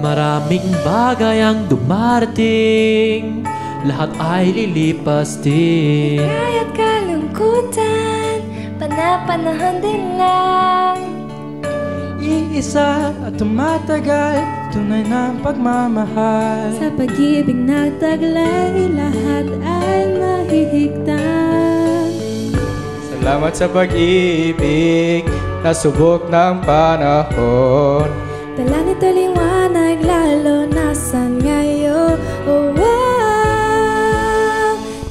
Maraming bagay ang dumarating, lahat ay lilipas din. Kaya't kalungkutan, panapanahon din lang. Iisa at tumatagal, tunay ng pagmamahal. Sa pag-ibig nagtaglay, lahat ay mahihigtan. Salamat sa pag-ibig, nasubok ng panahon. Dala nito liwanag, lalo nasan ngayon. Oh, oh.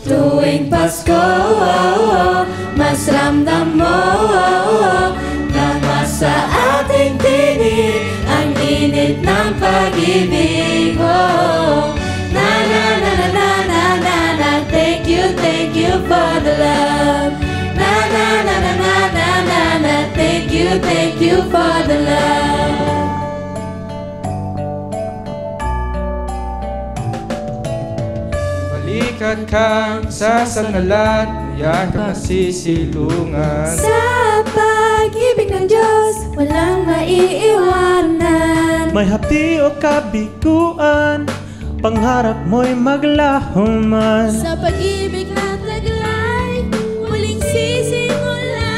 Tuwing Pasko, oh, oh, mas ramdam mo, oh, oh, na nasa ating tinig ang init ng pag-ibig. Oh, na na na na na na na na. Thank you for the love. Na na na na na na na na. Thank you for the love. Balikan kang sasangalan, yan kang nasisilungan. Sa pag-ibig ng Diyos, walang maiiwanan. May hapdi o kabiguan, pangarap mo'y maglaho man. Sa pag-ibig na taglay, muling sisimulan.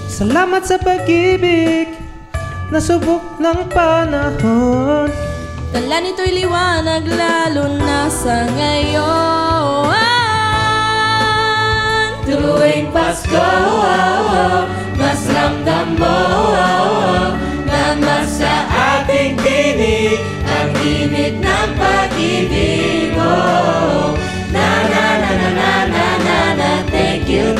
Salamat sa pag-ibig, nasubok ng panahon. Dala nito'y liwanag, lalo na sa ngayon. Tuwing Pasko, oh, oh, mas ramdam mo, oh, oh, na nasa ating tinig ang init ng pag-ibig. Oh, na na na na na na na na. Thank you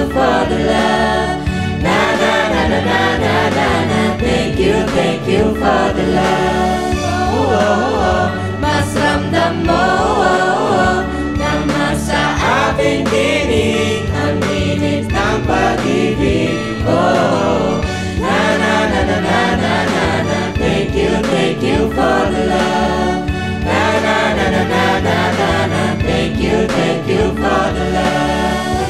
for the love. Na na na na na na na na. Thank you for the love. Oh, oh, oh. Mas ramdam mo, oh, oh, na nasa ating tinig ang init ng pag-ibig. Oh, na na na na na na na na. Thank you for the love. Na na na na na na na na. Thank you for the love.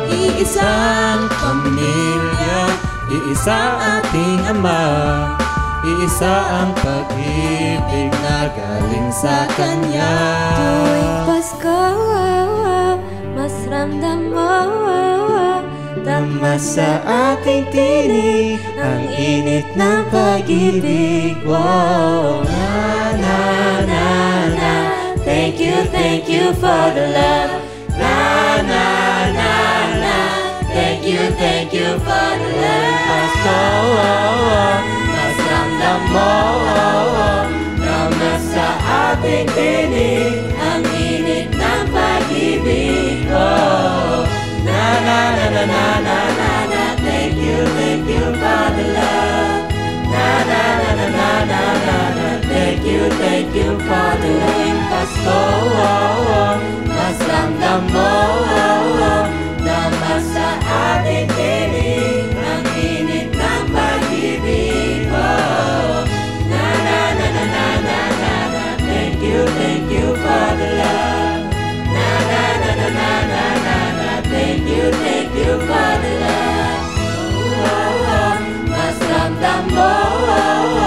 Iisang pamilya, iisang ating Ama, iisa ang pag-ibig na galing sa Kanya. Tuwing Pasko, oh, oh, mas ramdam mo, oh, oh, Tama sa ating tinig ang init ng pag-ibig. Wow. na na na na. Thank you for the love. Na na na na. Thank you for the love. Pasko, Mas ramdam mo, oh, oh, na nasa ating tinig ang init ng pag-ibig. Oh, na na na na na na na na. Thank you for the love. Na na na na na na na na. Thank you for the love. Pasko, oh, oh, mas ramdam mo, oh, oh, na nasa ating tinig ang init ng pag-ibig. Oh, na na na na na na na na. Thank you for the love. Na na na na na na na na. Thank you for the love. Oh, oh, oh. Mas ramdam mo, oh, oh,